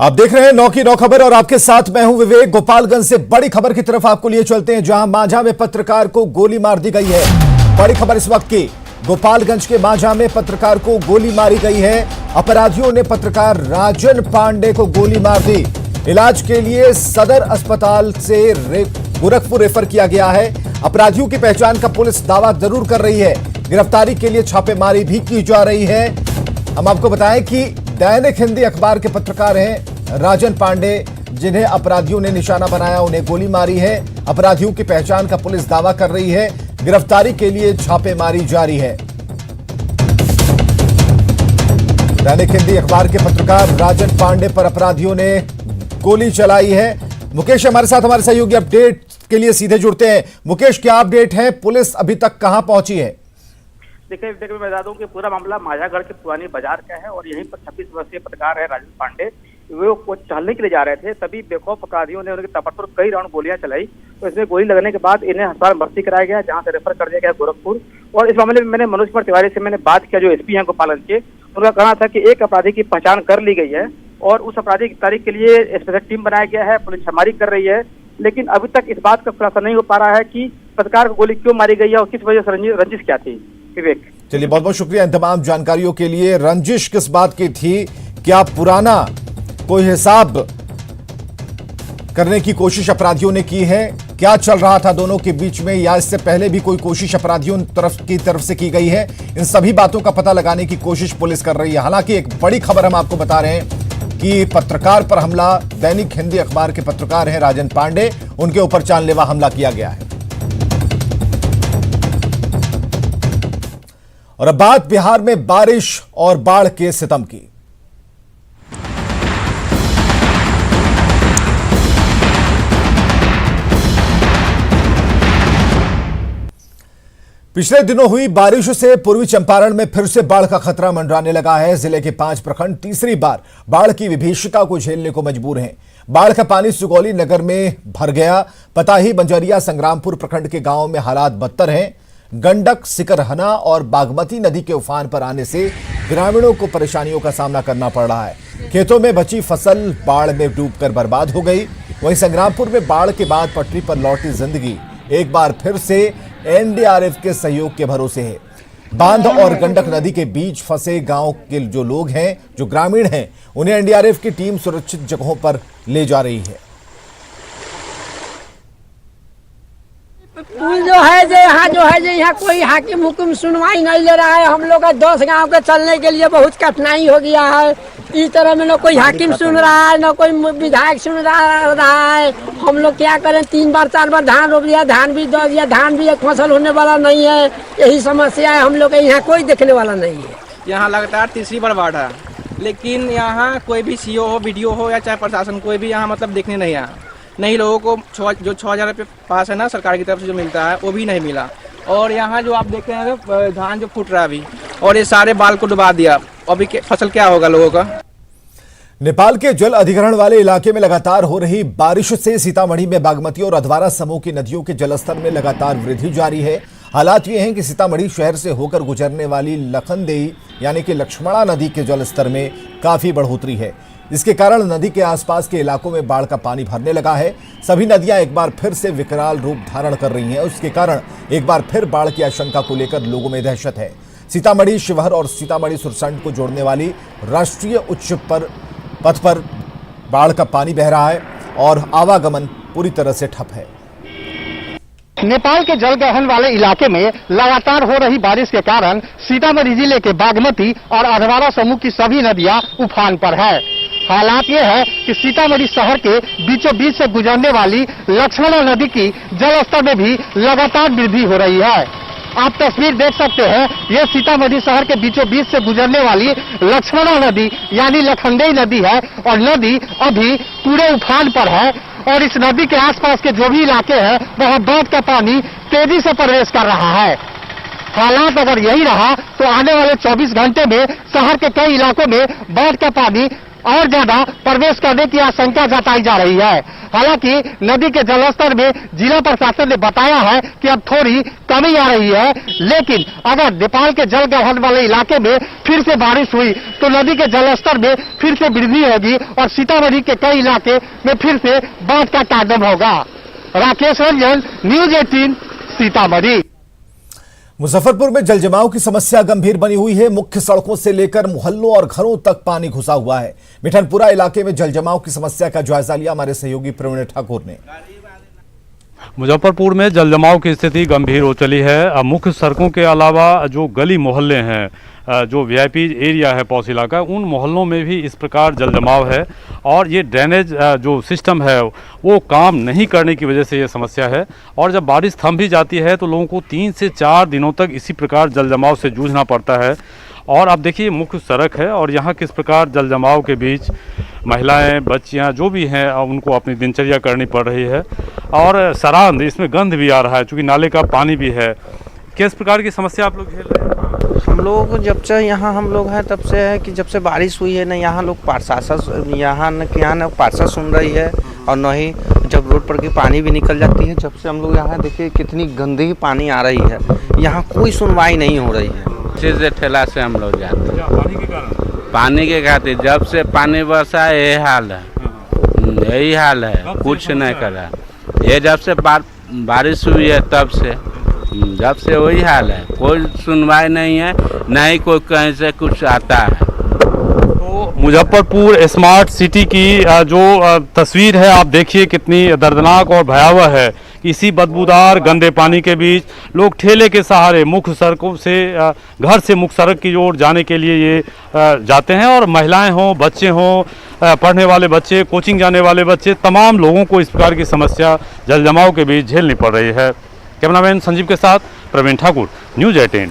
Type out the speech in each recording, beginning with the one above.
आप देख रहे हैं 9 की 9 खबर और आपके साथ मैं हूं विवेक। गोपालगंज से बड़ी खबर की तरफ आपको लिए चलते हैं, जहां मांझा में पत्रकार को गोली मार दी गई है। बड़ी खबर इस वक्त की, गोपालगंज के मांझा में पत्रकार को गोली मारी गई है। अपराधियों ने पत्रकार राजन पांडे को गोली मार दी। इलाज के लिए सदर अस्पताल से गोरखपुर रेफर किया गया है। अपराधियों की पहचान का पुलिस दावा जरूर कर रही है। गिरफ्तारी के लिए छापेमारी भी की जा रही है। हम आपको बताएं कि दैनिक हिंदी अखबार के पत्रकार हैं राजन पांडे, जिन्हें अपराधियों ने निशाना बनाया, उन्हें गोली मारी है। अपराधियों की पहचान का पुलिस दावा कर रही है। गिरफ्तारी के लिए छापेमारी जारी है। दैनिक हिंदी अखबार के पत्रकार राजन पांडे पर अपराधियों ने गोली चलाई है। मुकेश हमारे साथ, हमारे सहयोगी अपडेट के लिए सीधे जुड़ते हैं। मुकेश, क्या अपडेट है? पुलिस अभी तक कहां पहुंची है? देखिए मैं बता दूं कि पूरा मामला माझागढ़ के पुरानी बाजार का है और यहीं पर 26 वर्षीय पत्रकार है राजन पांडे। वो टहलने के लिए जा रहे थे, तभी बेखौफ अपराधियों ने उनके तपड़ कई राउंड गोलियां चलाई। तो इसमें गोली लगने के बाद इन्हें अस्पताल भर्ती कराया गया, जहां से रेफर कर दिया गया गोरखपुर। और इस मामले में मैंने मनोज कुमार तिवारी से मैंने बात किया, जो एसपी हैं गोपालगंज के। उनका कहना था कि एक अपराधी की पहचान कर ली गई है और उस अपराधी की गिरफ्तारी के लिए स्पेशल टीम बनाया गया है। पुलिस छापेमारी कर रही है, लेकिन अभी तक इस बात का खुलासा नहीं हो पा रहा है कि पत्रकार को गोली क्यों मारी गई है और किस वजह से रंजिश क्या थी। विवेक, चलिए, बहुत बहुत शुक्रिया इन तमाम जानकारियों के लिए। रंजिश किस बात की थी? क्या पुराना कोई हिसाब करने की कोशिश अपराधियों ने की है? क्या चल रहा था दोनों के बीच में, या इससे पहले भी कोई कोशिश अपराधियों की तरफ से की गई है? इन सभी बातों का पता लगाने की कोशिश पुलिस कर रही है। हालांकि एक बड़ी खबर हम आपको बता रहे हैं कि पत्रकार पर हमला, दैनिक हिंदी अखबार के पत्रकार हैं राजन पांडे, उनके ऊपर जानलेवा हमला किया गया है। और अब बात बिहार में बारिश और बाढ़ के सितम की। पिछले दिनों हुई बारिश से पूर्वी चंपारण में फिर से बाढ़ का खतरा मंडराने लगा है। जिले के 5 प्रखंड तीसरी बार बाढ़ की विभीषिका को झेलने को मजबूर हैं। बाढ़ का पानी सुगौली नगर में भर गया। पताही, बंजरिया, संग्रामपुर प्रखंड के गांवों में हालात बदतर हैं। गंडक, सिकरहना और बागमती नदी के उफान पर आने से ग्रामीणों को परेशानियों का सामना करना पड़ रहा है। खेतों में बची फसल बाढ़ में डूबकर बर्बाद हो गई। वहीं संग्रामपुर में बाढ़ के बाद पटरी पर लौटी जिंदगी एक बार फिर से एनडीआरएफ के सहयोग के भरोसे है। बांध और गंडक नदी के बीच फंसे गांव के जो लोग हैं, जो ग्रामीण हैं, उन्हें एनडीआरएफ की टीम सुरक्षित जगहों पर ले जा रही है। पुल जो है यहाँ कोई हाकिम हुकुम सुनवाई नहीं ले रहा है। हम लोग का 10 गांव के चलने के लिए बहुत कठिनाई हो गया है। इस तरह में न कोई हाकिम सुन रहा है, न कोई विधायक सुन रहा है। हम लोग क्या करें? 3 बार 4 बार धान रोप दिया, धान भी दो दिया, धान भी एक फसल होने वाला नहीं है। यही समस्या है, हम लोग के यहाँ कोई देखने वाला नहीं है। यहाँ लगातार तीसरी बार बाढ़ है, लेकिन यहाँ कोई भी सीओ हो, बीडीओ हो या चाहे प्रशासन, कोई भी यहाँ मतलब देखने नहीं आया। नहीं, लोगों को जो 6,000 रुपये पास है ना सरकार की तरफ से जो मिलता है, वो भी नहीं मिला। और यहाँ जो आप देख रहे हैं धान जो फूट रहा है अभी, और ये सारे बाल को डुबा दिया। अभी फसल क्या होगा लोगों का? नेपाल के जल अधिग्रहण वाले इलाके में लगातार हो रही बारिश से सीतामढ़ी में बागमती और अधवारा समूह की नदियों के जलस्तर में लगातार वृद्धि जारी है। हालात ये हैं कि सीतामढ़ी शहर से होकर गुजरने वाली लखनदेई यानी कि लक्ष्मणा नदी के जलस्तर में काफी बढ़ोतरी है। इसके कारण नदी के आसपास के इलाकों में बाढ़ का पानी भरने लगा है। सभी नदियां एक बार फिर से विकराल रूप धारण कर रही हैं। उसके कारण एक बार फिर बाढ़ की आशंका को लेकर लोगों में दहशत है। सीतामढ़ी शिवहर और सीतामढ़ी सुरसंड को जोड़ने वाली राष्ट्रीय उच्च पथ पर बाढ़ का पानी बह रहा है और आवागमन पूरी तरह से ठप है। नेपाल के जलग्रहण वाले इलाके में लगातार हो रही बारिश के कारण सीतामढ़ी जिले के बागमती और अधवारा समूह की सभी नदियां उफान पर है। हालात ये है कि सीतामढ़ी शहर के बीचों बीच से गुजरने वाली लक्ष्मणा नदी की जलस्तर में भी लगातार वृद्धि हो रही है। आप तस्वीर देख सकते हैं, ये सीतामढ़ी शहर के बीचों बीच से गुजरने वाली लक्ष्मणा नदी यानी लखनदेई नदी है और नदी अभी पूरे उफान पर है। और इस नदी के आसपास के जो भी इलाके हैं, वहाँ बाढ़ का पानी तेजी से प्रवेश कर रहा है। हालात अगर यही रहा तो आने वाले 24 घंटे में शहर के कई इलाकों में बाढ़ का पानी और ज्यादा प्रवेश करने की आशंका जताई जा रही है। हालांकि नदी के जलस्तर में जिला प्रशासन ने बताया है कि अब थोड़ी कमी आ रही है, लेकिन अगर नेपाल के जलग्रहण वाले इलाके में फिर से बारिश हुई तो नदी के जलस्तर में फिर से वृद्धि होगी और सीतामढ़ी के कई इलाके में फिर से बाढ़ का तांडव होगा। राकेश रंजन, न्यूज 18, सीतामढ़ी। मुजफ्फरपुर में जलजमाव की समस्या गंभीर बनी हुई है। मुख्य सड़कों से लेकर मोहल्लों और घरों तक पानी घुसा हुआ है। मिठनपुरा इलाके में जलजमाव की समस्या का जायजा लिया हमारे सहयोगी प्रवीण ठाकुर ने। मुजफ्फरपुर में जलजमाव की स्थिति गंभीर हो चली है। अब मुख्य सड़कों के अलावा जो गली मोहल्ले हैं, जो वीआईपी एरिया है पौष इलाका, उन मोहल्लों में भी इस प्रकार जलजमाव है और ये ड्रेनेज जो सिस्टम है वो काम नहीं करने की वजह से ये समस्या है। और जब बारिश थम भी जाती है तो लोगों को 3 से 4 दिनों तक इसी प्रकार जलजमाव से जूझना पड़ता है। और अब देखिए मुख्य सड़क है और यहाँ किस प्रकार जलजमाव के बीच महिलाएं, बच्चियाँ जो भी हैं उनको अपनी दिनचर्या करनी पड़ रही है। और सरांध, इसमें गंध भी आ रहा है चूँकि नाले का पानी भी है। किस प्रकार की समस्या आप लोग झेल रहे हैं? हम लोग जब से यहाँ हम लोग हैं तब से है कि जब से बारिश हुई है ना, यहाँ लोग प्रशासन यहाँ न पार्षद सुन रही है और न ही जब रोड पर की पानी भी निकल जाती है। जब से हम लोग यहाँ देखिए कितनी गंदगी पानी आ रही है, यहाँ कोई सुनवाई नहीं हो रही है। से ठेला से हम लोग जाते हैं पानी के कारण। पानी के खातिर जब से पानी बरसा यही हाल है, यही हाल है, कुछ नहीं करा। ये जब से बारिश हुई है तब से वही हाल है, कोई सुनवाई नहीं है, नहीं कोई कहीं से कुछ आता है। तो मुजफ्फरपुर स्मार्ट सिटी की जो तस्वीर है आप देखिए कितनी दर्दनाक और भयावह है। इसी बदबूदार गंदे पानी के बीच लोग ठेले के सहारे मुख्य सड़कों से घर से मुख्य सड़क की ओर जाने के लिए ये जाते हैं। और महिलाएं हों, बच्चे हों, पढ़ने वाले बच्चे, कोचिंग जाने वाले बच्चे, तमाम लोगों को इस प्रकार की समस्या जलजमाव के बीच झेलनी पड़ रही है। कैमरामैन संजीव के साथ प्रवीण ठाकुर, न्यूज 18।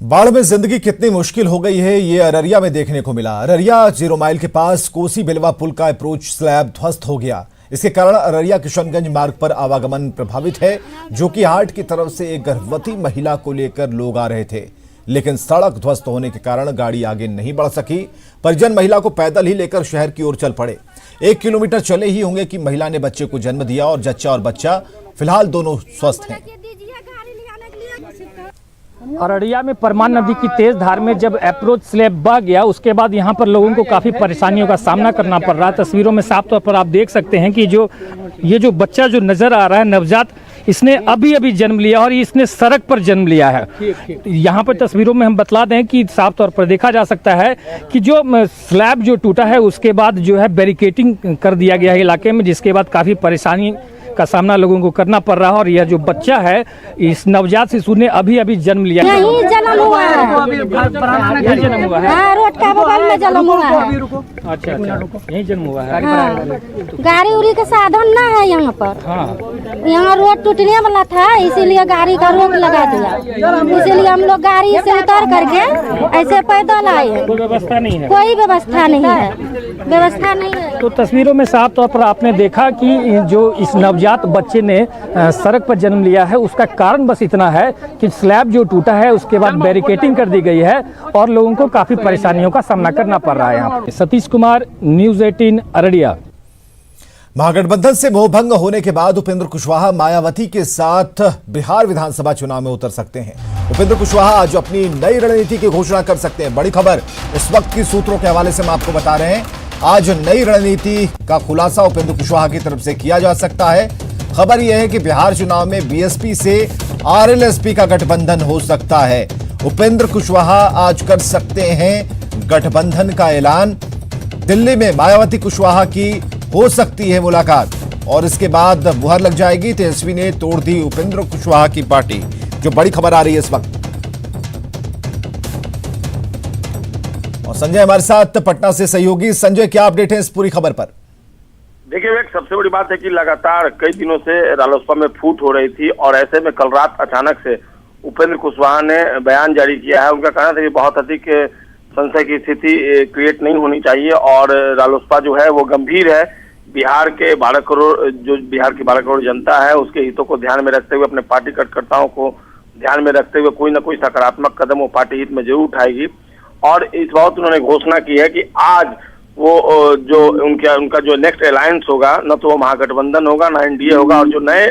बाढ़ में जिंदगी कितनी मुश्किल हो गई है ये अररिया में देखने को मिला। अररिया 0 माइल के पास कोसी बिलवा पुल का अप्रोच स्लैब ध्वस्त हो गया। इसके कारण अररिया किशनगंज मार्ग पर आवागमन प्रभावित है। जो कि हाट की तरफ से एक गर्भवती महिला को लेकर लोग आ रहे थे, लेकिन सड़क ध्वस्त होने के कारण गाड़ी आगे नहीं बढ़ सकी। परिजन महिला को पैदल ही लेकर शहर की ओर चल पड़े। 1 किलोमीटर चले ही होंगे कि महिला ने बच्चे को जन्म दिया और जच्चा और बच्चा फिलहाल दोनों स्वस्थ हैं। अररिया में परमान नदी की तेज धार में जब अप्रोच स्लैब बह गया, उसके बाद यहाँ पर लोगों को काफ़ी परेशानियों का सामना करना पड़ रहा है। तस्वीरों में साफ तौर पर आप देख सकते हैं कि ये जो बच्चा जो नज़र आ रहा है नवजात, इसने अभी जन्म लिया और इसने सड़क पर जन्म लिया है। यहाँ पर तस्वीरों में हम बतला दें कि साफ तौर पर देखा जा सकता है कि जो स्लैब जो टूटा है उसके बाद जो है बैरिकेटिंग कर दिया गया है इलाके में, जिसके बाद काफ़ी परेशानी का सामना लोगों को करना पड़ रहा है। और यह जो बच्चा है, इस नवजात शिशु ने अभी जन्म लिया है। यही जन्म हुआ है, यही जन्म हुआ है। हाँ, रोड का बगल में जन्म हुआ है। अच्छा, यही जन्म हुआ है। हाँ, गाड़ी उड़ी का साधन ना है यहाँ पर। हाँ, यहाँ रोड टूटने वाला था, इसीलिए गाड़ी का रोक लगा दिया। इसीलिए हम लोग गाड़ी से उतर करके ऐसे पैदल आए। कोई व्यवस्था नहीं है, कोई व्यवस्था नहीं है। तो तस्वीरों में साफ तौर पर आपने देखा कि जो इस नवजात बच्चे ने सड़क पर जन्म लिया है, उसका कारण बस इतना है कि स्लैब जो टूटा है उसके बाद बैरिकेटिंग कर दी गई है और लोगों को काफी परेशानियों का सामना करना पड़ रहा है। यहाँ पर सतीश कुमार, न्यूज 18 अररिया। महागठबंधन से मोहभंग होने के बाद उपेंद्र कुशवाहा मायावती के साथ बिहार विधानसभा चुनाव में उतर सकते हैं। उपेंद्र कुशवाहा आज अपनी नई रणनीति की घोषणा कर सकते हैं। बड़ी खबर इस वक्त की सूत्रों के हवाले से हम आपको बता रहे हैं। आज नई रणनीति का खुलासा उपेंद्र कुशवाहा की तरफ से किया जा सकता है। खबर यह है कि बिहार चुनाव में बीएसपी से आरएलएसपी का गठबंधन हो सकता है। उपेंद्र कुशवाहा आज कर सकते हैं गठबंधन का ऐलान। दिल्ली में मायावती कुशवाहा की हो सकती है मुलाकात और इसके बाद मुहर लग जाएगी। तेजस्वी ने तोड़ दी उपेंद्र कुशवाहा की पार्टी, जो बड़ी खबर आ रही है इस वक्त। और संजय हमारे साथ पटना से सहयोगी। संजय, क्या अपडेट है इस पूरी खबर पर? देखिए, एक सबसे बड़ी बात है कि लगातार कई दिनों से रालोसपा में फूट हो रही थी और ऐसे में कल रात अचानक से उपेंद्र कुशवाहा ने बयान जारी किया है। उनका कहना था कि बहुत अधिक संशय की स्थिति क्रिएट नहीं होनी चाहिए और रालोसपा जो है वो गंभीर है। बिहार की 12 करोड़ जनता है, उसके हितों को ध्यान में रखते हुए, अपने पार्टी कार्यकर्ताओं को ध्यान में रखते हुए कोई ना कोई सकारात्मक कदम वो पार्टी हित में जरूर उठाएगी। और इस बात उन्होंने घोषणा की है कि आज वो जो उनका जो नेक्स्ट अलायंस होगा, न तो वो महागठबंधन होगा, ना एनडीए होगा। और जो नए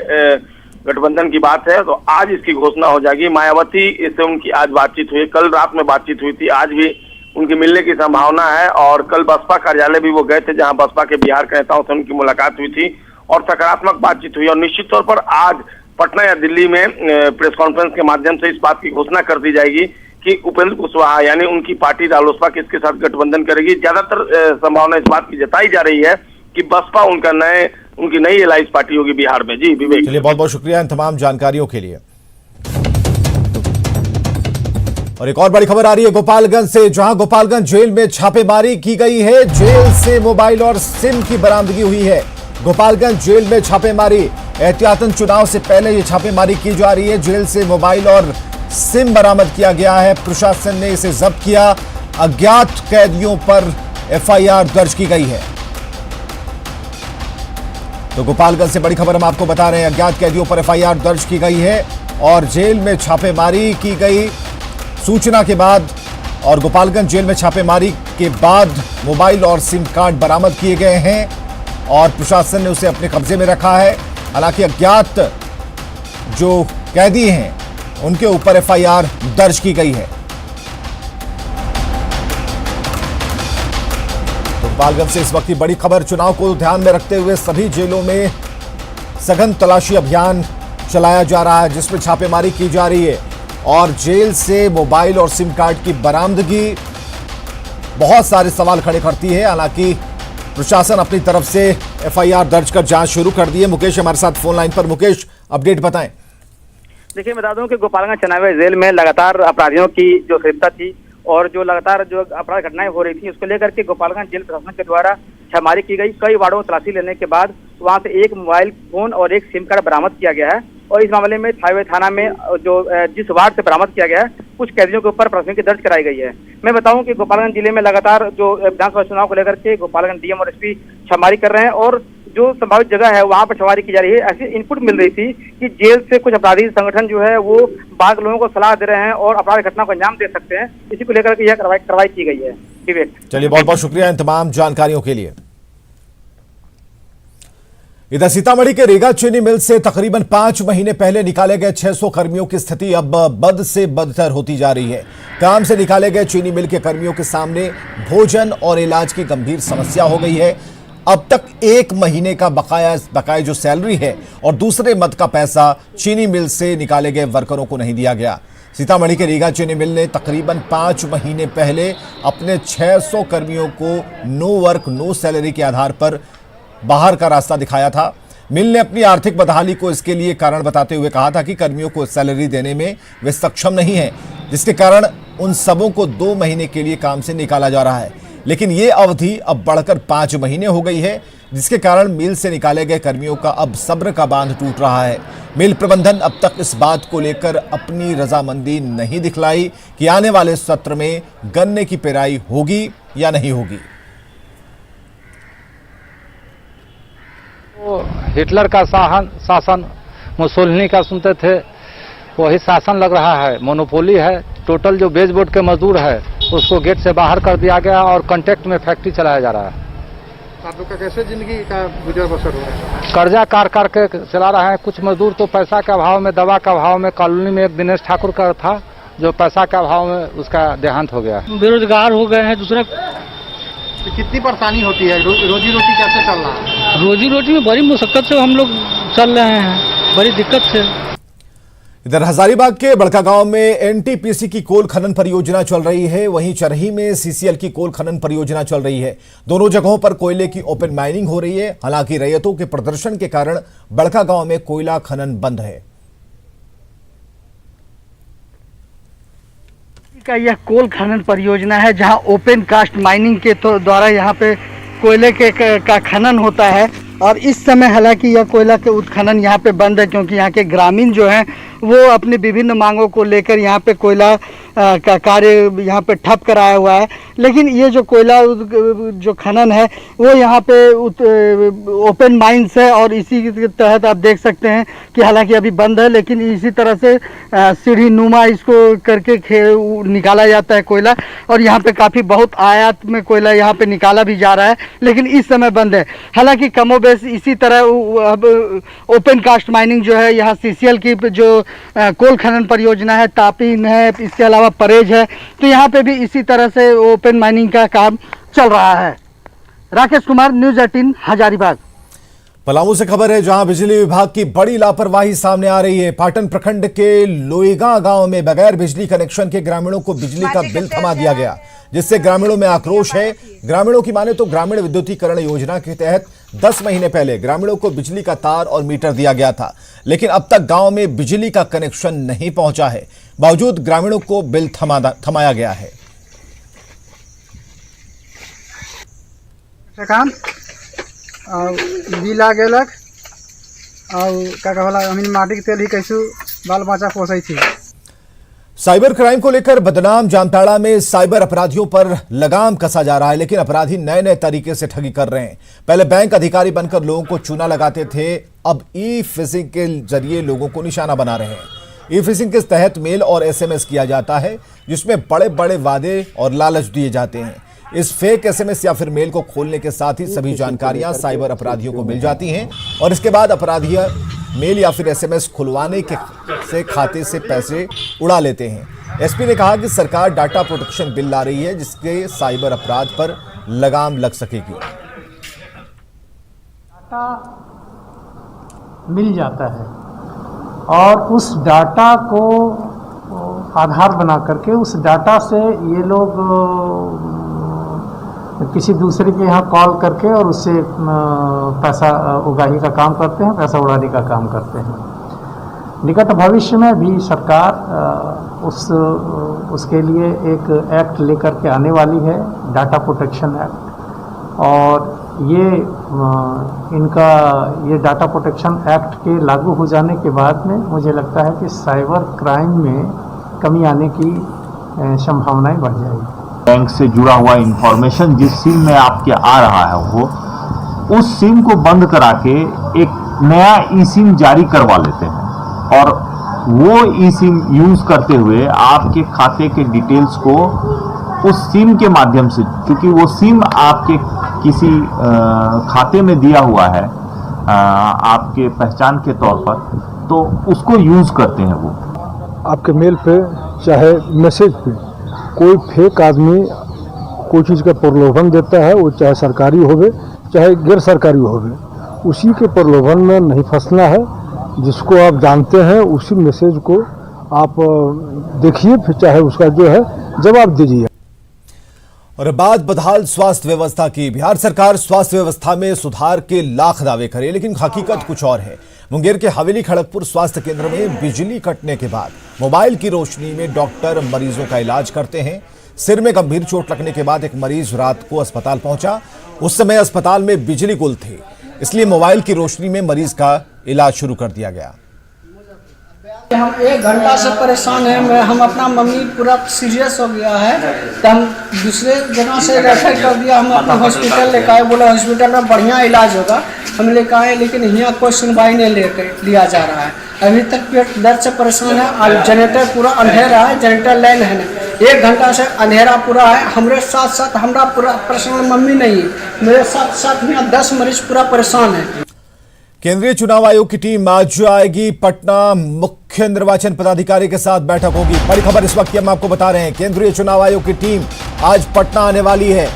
गठबंधन की बात है तो आज इसकी घोषणा हो जाएगी। मायावती से उनकी आज बातचीत हुई, कल रात में बातचीत हुई थी, आज भी उनकी मिलने की संभावना है। और कल बसपा कार्यालय भी वो गए थे, जहां बसपा के बिहार के नेताओं से उनकी मुलाकात हुई थी और सकारात्मक बातचीत हुई। और निश्चित तौर पर आज पटना या दिल्ली में प्रेस कॉन्फ्रेंस के माध्यम से इस बात की घोषणा कर दी जाएगी कि उपेंद्र कुशवाहा यानी उनकी पार्टी रालोसपा किसके साथ गठबंधन करेगी। ज्यादातर संभावना इस बात की जताई जा रही है कि बसपा उनकी नई एलायंस पार्टी होगी बिहार में। जी विवेक, चलिए बहुत बहुत शुक्रिया इन तमाम जानकारियों के लिए। और एक और बड़ी खबर आ रही है गोपालगंज से, जहां गोपालगंज जेल में छापेमारी की गई है। जेल से मोबाइल और सिम की बरामदगी हुई है। गोपालगंज जेल में छापेमारी, एहतियातन चुनाव से पहले ये छापेमारी की जा रही है। जेल से मोबाइल और सिम बरामद किया गया है। प्रशासन ने इसे जब्त किया। अज्ञात कैदियों पर एफआईआर दर्ज की गई है। तो गोपालगंज से बड़ी खबर हम आपको बता रहे हैं, अज्ञात कैदियों पर एफआईआर दर्ज की गई है और जेल में छापेमारी की गई सूचना के बाद। और गोपालगंज जेल में छापेमारी के बाद मोबाइल और सिम कार्ड बरामद किए गए हैं और प्रशासन ने उसे अपने कब्जे में रखा है। हालांकि अज्ञात जो कैदी हैं उनके ऊपर एफआईआर दर्ज की गई है। गोपालगंज से इस वक्त की बड़ी खबर, चुनाव को ध्यान में रखते हुए सभी जेलों में सघन तलाशी अभियान चलाया जा रहा है, जिसमें छापेमारी की जा रही है। और जेल से मोबाइल और सिम कार्ड की बरामदगी बहुत सारे सवाल खड़े करती है। हालांकि प्रशासन अपनी तरफ से एफआईआर दर्ज कर जांच शुरू कर दी है। मुकेश हमारे साथ फोन लाइन पर। मुकेश, अपडेट बताएं। देखिए, बता दूं कि गोपालगंज चनावे जेल में लगातार अपराधियों की जो गिरफ्तार थी और जो लगातार जो अपराध घटनाएं हो रही थी, उसको लेकर के गोपालगंज जेल प्रशासन के द्वारा छापेमारी की गई। कई वार्डों में तलाशी लेने के बाद वहां से एक मोबाइल फोन और एक सिम कार्ड बरामद किया गया है। और इस मामले में थावे थाना में जो जिस वार्ड से बरामद किया गया है, कुछ कैदियों के ऊपर प्राथमिकी दर्ज कराई गई है। मैं बताऊं कि गोपालगंज जिले में लगातार जो विधानसभा चुनाव को लेकर के गोपालगंज डीएम और एसपी छापेमारी कर रहे हैं और जो संभावित जगह है वहां पर छापेमारी की जा रही है। ऐसी इनपुट मिल रही थी कि जेल से कुछ अपराधी संगठन जो है वो बाग लोगों को सलाह दे रहे हैं और अपराध घटना को अंजाम दे सकते हैं। इसी को लेकर के यह कार्रवाई की गई है। विवेक, चलिए बहुत बहुत शुक्रिया इन तमाम जानकारियों के लिए। इधर सीतामढ़ी के रीगा चीनी मिल से तकरीबन 5 महीने पहले निकाले गए 600 कर्मियों की स्थिति अब बद से बदतर होती जा रही है। काम से निकाले गए चीनी मिल के कर्मियों के सामने भोजन और इलाज की गंभीर समस्या हो गई है। अब तक 1 महीने का बकाया जो सैलरी है और दूसरे मद का पैसा चीनी मिल से निकाले गए वर्करों को नहीं दिया गया। सीतामढ़ी के रीगा चीनी मिल ने तकरीबन 5 महीने पहले अपने 600 कर्मियों को नो वर्क नो सैलरी के आधार पर बाहर का रास्ता दिखाया था। मिल ने अपनी आर्थिक बदहाली को इसके लिए कारण बताते हुए कहा था कि कर्मियों को सैलरी देने में वे सक्षम नहीं हैं, जिसके कारण उन सबों को 2 महीने के लिए काम से निकाला जा रहा है। लेकिन ये अवधि अब बढ़कर 5 महीने हो गई है, जिसके कारण मिल से निकाले गए कर्मियों का अब सब्र का बांध टूट रहा है। मिल प्रबंधन अब तक इस बात को लेकर अपनी रजामंदी नहीं दिखलाई कि आने वाले सत्र में गन्ने की पेराई होगी या नहीं होगी। हिटलर का शासन मुसोलिनी का सुनते थे, वही शासन लग रहा है। मोनोपोली है। टोटल जो बेच बोर्ड के मजदूर है उसको गेट से बाहर कर दिया गया और कांटेक्ट में फैक्ट्री चलाया जा रहा है। आप लोग का कैसे जिंदगी का गुजर बसर हो रहा है? कर्जा कार के चला रहे हैं। कुछ मजदूर तो पैसा के अभाव में, दवा का अभाव में, कॉलोनी में एक दिनेश ठाकुर का था जो पैसा के अभाव में उसका देहांत हो गया। बेरोजगार हो गए हैं। दूसरा तो कितनी परेशानी होती है? रोजी रोटी कैसे चल रहा है? रोजी रोटी में बड़ी मुशक्कत से हम लोग चल रहे हैं, बड़ी दिक्कत से। इधर हजारीबाग के बड़कागांव में एनटीपीसी की कोल खनन परियोजना चल रही है, वहीं चरही में सीसीएल की कोल खनन परियोजना चल रही है। दोनों जगहों पर कोयले की ओपन माइनिंग हो रही है। हालांकि रैयतों के प्रदर्शन के कारण बड़कागांव में कोयला खनन बंद है। का यह कोल खनन परियोजना है जहां ओपन कास्ट माइनिंग के द्वारा यहां पे कोयले का खनन होता है। और इस समय हालांकि यह कोयला के उत्खनन यहाँ पे बंद है, क्योंकि यहाँ के ग्रामीण जो हैं वो अपनी विभिन्न मांगों को लेकर यहाँ पे कोयला का कार्य यहाँ पे ठप कराया हुआ है। लेकिन ये जो कोयला जो खनन है वो यहाँ पे ओपन माइंस है और इसी के तहत आप देख सकते हैं कि हालांकि अभी बंद है, लेकिन इसी तरह से सीढ़ी नुमा इसको करके निकाला जाता है कोयला। और यहाँ पे काफ़ी बहुत आयात में कोयला यहाँ पे निकाला भी जा रहा है, लेकिन इस समय बंद है। हालांकि कमोबेश इसी तरह अब ओपन कास्ट माइनिंग जो है यहाँ CCL की जो कोल खनन परियोजना है, तापीन है, इसके अलावा परेज है, तो यहाँ पे भी इसी तरह से ओपन माइनिंग का काम चल रहा है। राकेश कुमार, न्यूज़ 18 हजारीबाग। पलामू से खबर है जहां बिजली विभाग की बड़ी लापरवाही सामने आ रही है। पाटन प्रखंड के लोईगा गांव में बगैर बिजली कनेक्शन के ग्रामीणों को बिजली का बिल थमा दिया गया, जिससे ग्रामीणों में आक्रोश है। ग्रामीणों की माने तो ग्रामीण विद्युतीकरण योजना के तहत 10 महीने पहले ग्रामीणों को बिजली का तार और मीटर दिया गया था, लेकिन अब तक गांव में बिजली का कनेक्शन नहीं पहुंचा है। बावजूद ग्रामीणों को बिल थमाया गया है। बिल आ गेलक और माटी के तेल ही कैसे बाल बच्चा पोसै थी। साइबर क्राइम को लेकर बदनाम जामताड़ा में साइबर अपराधियों पर लगाम कसा जा रहा है, लेकिन अपराधी नए नए तरीके से ठगी कर रहे हैं। पहले बैंक अधिकारी बनकर लोगों को चूना लगाते थे, अब ई-फिशिंग के जरिए लोगों को निशाना बना रहे हैं। ई-फिशिंग के तहत मेल और SMS किया जाता है, जिसमें बड़े बड़े वादे और लालच दिए जाते हैं। इस फेक SMS या फिर मेल को खोलने के साथ ही सभी जानकारियां साइबर अपराधियों को मिल जाती हैं और इसके बाद अपराधी मेल या फिर SMS खुलवाने से खाते से पैसे उड़ा लेते हैं। SP ने कहा कि सरकार डाटा प्रोटेक्शन बिल ला रही है, जिसके साइबर अपराध पर लगाम लग सकेगी। डाटा मिल जाता है और उस डाटा को आधार बना करके उस डाटा से ये लोग किसी दूसरे के यहाँ कॉल करके और उससे पैसा उगाही का काम करते हैं, पैसा उड़ाने का काम करते हैं। निकट भविष्य में भी सरकार उसके लिए एक एक्ट लेकर के आने वाली है, डाटा प्रोटेक्शन एक्ट। और ये डाटा प्रोटेक्शन एक्ट के लागू हो जाने के बाद में मुझे लगता है कि साइबर क्राइम में कमी आने की संभावनाएं बढ़ जाएगी। बैंक से जुड़ा हुआ इंफॉर्मेशन जिस सिम में आपके आ रहा है वो उस सिम को बंद करा के एक नया ई सिम जारी करवा लेते हैं और वो ई सिम यूज करते हुए आपके खाते के डिटेल्स को उस सिम के माध्यम से, क्योंकि वो सिम आपके किसी खाते में दिया हुआ है आपके पहचान के तौर पर, तो उसको यूज करते हैं। वो आपके मेल पे चाहे मैसेज पे कोई फेक आदमी कोई चीज़ का प्रलोभन देता है, वो चाहे सरकारी होवे चाहे गैर सरकारी होवे, उसी के प्रलोभन में नहीं फंसना है। जिसको आप जानते हैं उसी मैसेज को आप देखिए, फिर चाहे उसका जो है जवाब दीजिए। और बात बदहाल स्वास्थ्य व्यवस्था की। बिहार सरकार स्वास्थ्य व्यवस्था में सुधार के लाख दावे करे, लेकिन हकीकत कुछ और है। मुंगेर के हवेली खड़गपुर स्वास्थ्य केंद्र में बिजली कटने के बाद मोबाइल की रोशनी में डॉक्टर मरीजों का इलाज करते हैं। सिर में गंभीर चोट लगने के बाद एक मरीज रात को अस्पताल पहुंचा। उस समय अस्पताल में बिजली गुल थी, इसलिए मोबाइल की रोशनी में मरीज का इलाज शुरू कर दिया गया। हम 1 घंटा से परेशान हैं। हम अपना मम्मी पूरा सीरियस हो गया है, तो हम दूसरे जगह से रेफर कर दिया। हम अपने हॉस्पिटल लेकर आए, बोला हॉस्पिटल में बढ़िया इलाज होगा, हम लेकर आए, लेकिन यहाँ कोई सुनवाई नहीं लिया जा रहा है। अभी तक पेट दर्द से परेशान है और जनरेटर पूरा अंधेरा है, जनरेटर लाइन है नहीं। 1 घंटा से अंधेरा पूरा है। हमारे साथ साथ हमारा पूरा परेशान मम्मी नहीं है, मेरे साथ साथ यहाँ 10 मरीज पूरा परेशान है। केंद्रीय चुनाव आयोग की टीम आज आएगी पटना। मुख्य निर्वाचन पदाधिकारी के साथ बैठक होगी। बड़ी खबर इस वक्त हम आपको बता रहे हैं, केंद्रीय चुनाव आयोग की टीम आज पटना आने वाली है।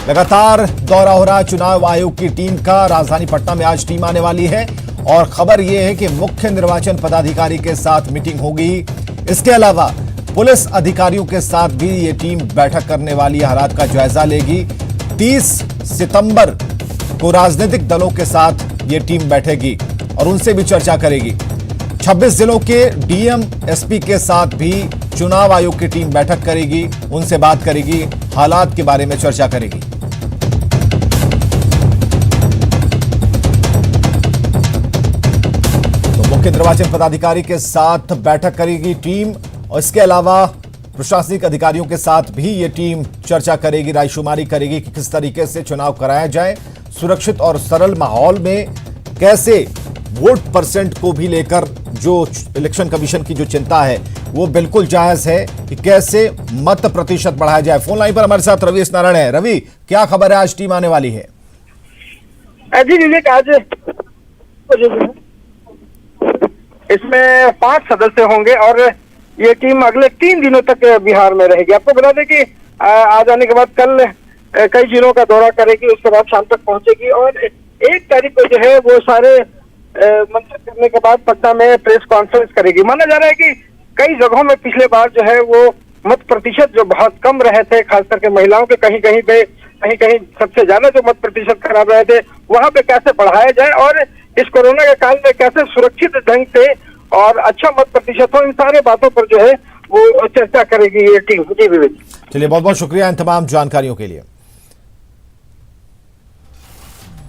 लगातार दौरा हो रहा चुनाव आयोग की टीम का। राजधानी पटना में आज टीम आने वाली है और खबर यह है कि मुख्य निर्वाचन पदाधिकारी के साथ मीटिंग होगी। इसके अलावा पुलिस अधिकारियों के साथ भी ये टीम बैठक करने वाली, हालात का जायजा लेगी। 30 सितंबर को राजनीतिक दलों के साथ ये टीम बैठेगी और उनसे भी चर्चा करेगी। 26 जिलों के DM SP के साथ भी चुनाव आयोग की टीम बैठक करेगी, उनसे बात करेगी, हालात के बारे में चर्चा करेगी। तो मुख्य निर्वाचन पदाधिकारी के साथ बैठक करेगी टीम और इसके अलावा प्रशासनिक अधिकारियों के साथ भी ये टीम चर्चा करेगी, रायशुमारी करेगी कि किस तरीके से चुनाव कराया जाए। सुरक्षित और सरल माहौल में कैसे वोट परसेंट को भी लेकर जो इलेक्शन कमीशन की जो चिंता है वो बिल्कुल जायज है कि कैसे मत प्रतिशत बढ़ाया जाए। फोन लाइन पर हमारे साथ रवि नारायण है। रवि, क्या खबर है, आज टीम आने वाली है? जी विवेक, आज इसमें 5 सदस्य होंगे और ये टीम अगले 3 दिनों तक बिहार में रहेगी। आपको बता दें कि आज आने के बाद कल कई जिलों का दौरा करेगी, उसके बाद शाम तक पहुंचेगी और 1 तारीख को जो है वो सारे मंथन करने के बाद पटना में प्रेस कॉन्फ्रेंस करेगी। माना जा रहा है कि कई जगहों में पिछले बार जो है वो मत प्रतिशत जो बहुत कम रहे थे, खास करके महिलाओं के कहीं कहीं सबसे ज्यादा जो मत प्रतिशत खराब रहे थे, वहां पे कैसे बढ़ाया जाए और इस कोरोना के काल में कैसे सुरक्षित ढंग से और अच्छा मत प्रतिशत हो, इन सारे बातों पर जो है वो चर्चा करेगी ये टीम। जी विवेक, चलिए बहुत बहुत शुक्रिया इन तमाम जानकारियों के लिए।